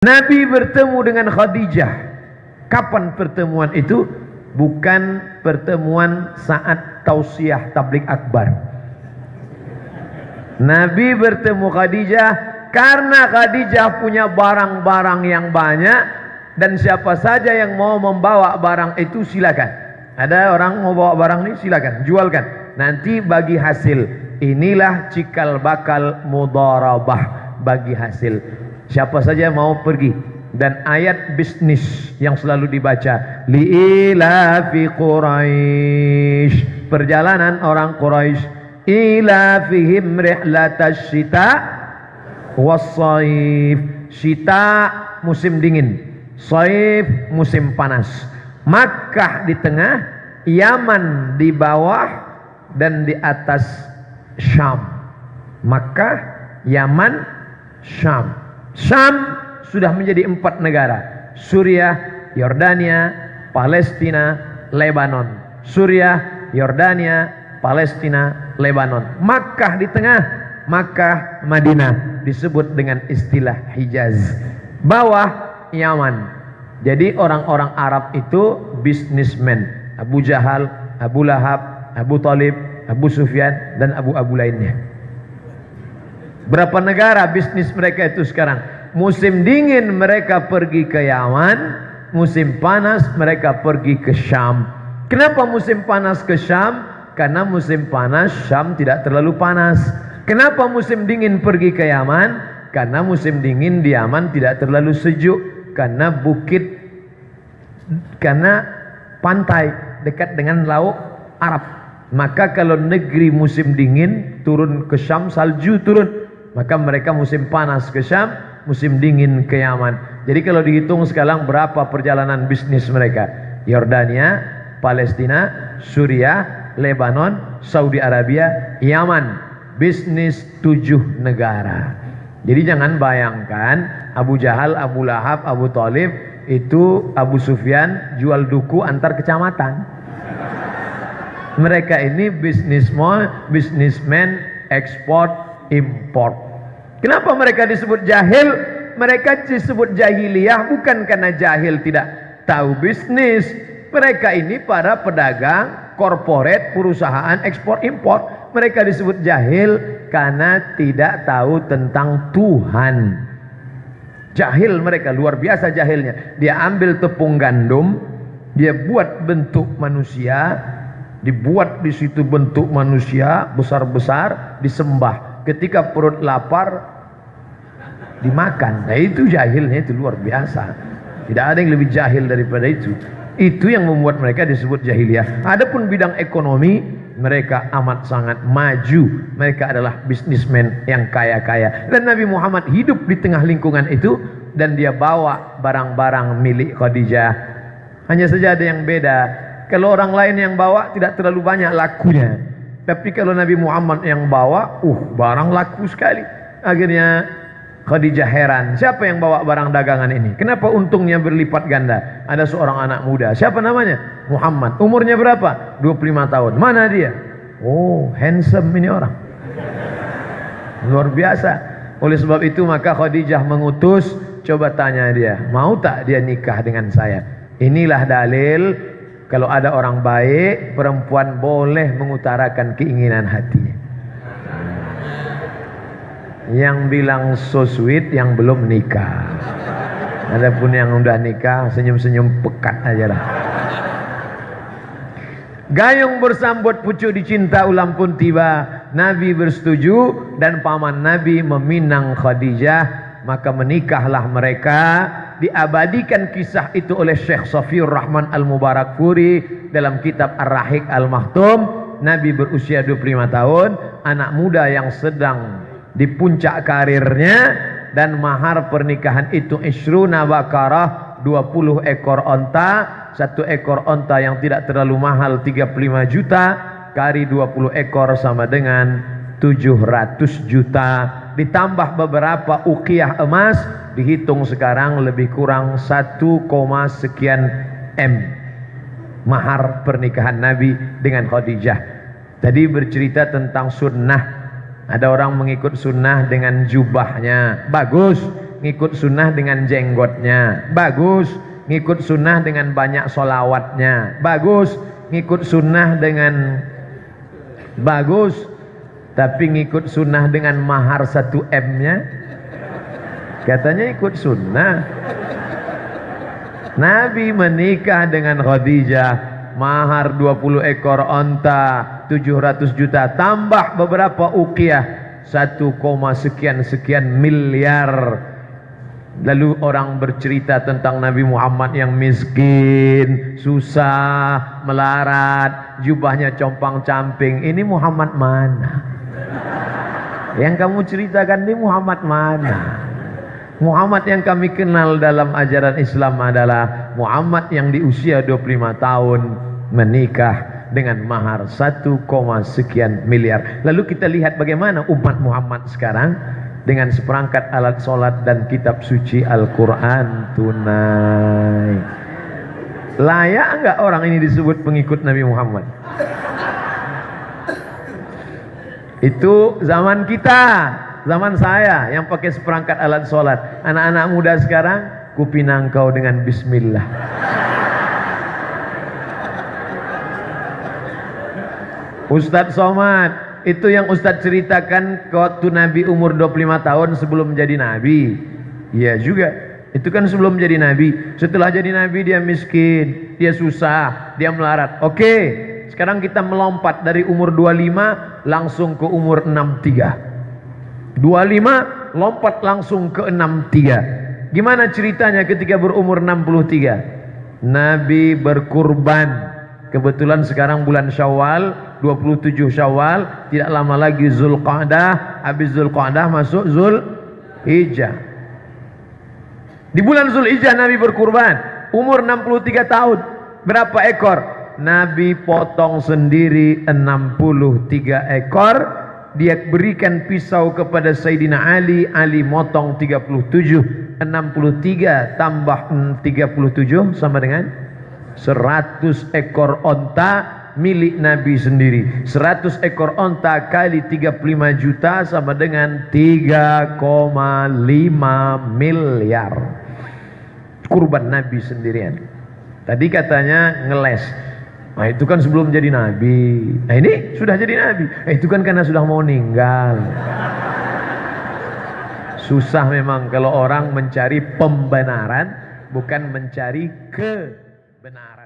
Nabi bertemu dengan Khadijah. Kapan pertemuan itu? Bukan pertemuan saat tausiah tabligh akbar. Nabi bertemu Khadijah karena Khadijah punya barang-barang yang banyak, dan siapa saja yang mau membawa barang itu silakan. Ada orang mau bawa barang ini, silakan, jualkan. Nanti bagi hasil. Inilah cikal bakal mudharabah, bagi hasil. Siapa saja mau pergi. Dan ayat bisnis yang selalu dibaca, li'ilafi Quraisy, perjalanan orang Quraisy, ilafihim rihlatash syita was-shaif. Syita musim dingin, shaif musim panas. Makkah di tengah, Yaman di bawah, dan di atas Syam. Makkah, Yaman, Syam. Syam sudah menjadi 4 negara: Suriah, Yordania, Palestina, Lebanon. Suriah, Yordania, Palestina, Lebanon. Makkah di tengah, Makkah, Madinah, disebut dengan istilah Hijaz. Bawah Yaman. Jadi orang-orang Arab itu bisnismen. Abu Jahal, Abu Lahab, Abu Talib, Abu Sufyan, dan abu-abu lainnya. Berapa negara bisnis mereka itu sekarang? Musim dingin mereka pergi ke Yaman, musim panas mereka pergi ke Syam. Kenapa musim panas ke Syam? Karena musim panas Syam tidak terlalu panas. Kenapa musim dingin pergi ke Yaman? Karena musim dingin di Yaman tidak terlalu sejuk, karena bukit, karena pantai dekat dengan laut Arab. Maka kalau negeri musim dingin turun ke Syam, salju turun. Maka mereka musim panas ke Syam, musim dingin ke Yaman. Jadi kalau dihitung sekarang berapa perjalanan bisnis mereka? Yordania, Palestina, Suriah, Lebanon, Saudi Arabia, Yaman. Bisnis 7 negara. Jadi jangan bayangkan Abu Jahal, Abu Lahab, Abu Talib itu Abu Sufyan jual duku antar kecamatan. Mereka ini bisnismen ekspor import. Kenapa mereka disebut jahil? Mereka disebut jahiliyah bukan karena jahil tidak tahu bisnis. Mereka ini para pedagang, korporat, perusahaan ekspor impor. Mereka disebut jahil karena tidak tahu tentang Tuhan. Jahil mereka, luar biasa jahilnya. Dia ambil tepung gandum, dia buat bentuk manusia, dibuat di situ bentuk manusia besar-besar, disembah. Ketika perut lapar dimakan. Nah itu jahilnya, itu luar biasa. Tidak ada yang lebih jahil daripada itu. Itu yang membuat mereka disebut jahiliyah. Adapun bidang ekonomi, mereka amat sangat maju. Mereka adalah bisnismen yang kaya-kaya. Dan Nabi Muhammad hidup di tengah lingkungan itu, dan dia bawa barang-barang milik Khadijah. Hanya saja ada yang beda. Kalau orang lain yang bawa tidak terlalu banyak lakunya. Tapi kalau Nabi Muhammad yang bawa, barang laku sekali. Akhirnya Khadijah heran, siapa yang bawa barang dagangan ini? Kenapa untungnya berlipat ganda? Ada seorang anak muda, siapa namanya? Muhammad. Umurnya berapa? 25 tahun. Mana dia? Oh, handsome ini orang. Luar biasa. Oleh sebab itu maka Khadijah mengutus, coba tanya dia, mau tak dia nikah dengan saya? Inilah dalil kalau ada orang baik, perempuan boleh mengutarakan keinginan hatinya. Yang bilang so sweet yang belum nikah. Adapun yang udah nikah senyum-senyum pekat aja lah. Gayung bersambut pucuk dicinta ulam pun tiba. Nabi bersetuju dan paman Nabi meminang Khadijah, maka menikahlah mereka. Diabadikan kisah itu oleh Syekh Safiur Rahman Al-Mubarakfuri dalam kitab Ar-Rahiq Al-Maktum. Nabi berusia 25 tahun, anak muda yang sedang di puncak karirnya, dan mahar pernikahan itu isruna bakarah, 20 ekor onta. Satu ekor onta yang tidak terlalu mahal 35 juta, kali 20 ekor sama dengan 700 juta, ditambah beberapa uqiyah emas, dihitung sekarang lebih kurang 1, sekian M mahar pernikahan Nabi dengan Khadijah. Tadi bercerita tentang sunnah. Ada orang mengikut sunnah dengan jubahnya bagus, ngikut sunnah dengan jenggotnya. Bagus, ngikut sunnah dengan banyak solawatnya. Bagus, ngikut sunnah dengan bagus. Tapi ngikut sunnah dengan mahar 1M-nya, katanya ikut sunnah. Nabi menikah dengan Khadijah, mahar 20 ekor onta, 700 juta, tambah beberapa uqiyah, 1, sekian miliar. Lalu orang bercerita tentang Nabi Muhammad yang miskin, susah, melarat, jubahnya compang-camping. Ini Muhammad mana? Yang kamu ceritakan ini Muhammad mana? Muhammad yang kami kenal dalam ajaran Islam adalah Muhammad yang di usia 25 tahun menikah dengan mahar 1, sekian miliar. Lalu kita lihat bagaimana umat Muhammad sekarang dengan seperangkat alat sholat dan kitab suci Al-Quran tunai. Layak enggak orang ini disebut pengikut Nabi Muhammad? Itu zaman kita, zaman saya yang pakai seperangkat alat sholat. Anak-anak muda sekarang, kupinang kau dengan bismillah. Ustadz Somad, itu yang Ustadz ceritakan waktu Nabi umur 25 tahun sebelum jadi Nabi. Iya juga, itu kan sebelum jadi Nabi. Setelah jadi Nabi dia miskin, dia susah, dia melarat. Oke, sekarang kita melompat dari umur 25 langsung ke umur 63. 25 lompat langsung ke 63. Gimana ceritanya ketika berumur 63? Nabi berkurban. Kebetulan sekarang bulan Syawal, 27 Syawal, tidak lama lagi Zulqa'dah, habis Zulqa'dah masuk Zulhijjah. Di bulan Zulhijjah Nabi berkurban, umur 63 tahun. Berapa ekor? Nabi potong sendiri 63 ekor. Dia berikan pisau kepada Sayyidina Ali, Ali motong 37. 63 tambah 37 sama dengan 100 ekor onta milik Nabi sendiri. 100 ekor onta kali 35 juta sama dengan 3,5 miliar. Kurban Nabi sendirian. Tadi katanya ngeles. Nah itu kan sebelum jadi Nabi. Nah ini sudah jadi Nabi. Itu kan karena sudah mau meninggal. Susah memang kalau orang mencari pembenaran, bukan mencari kebenaran.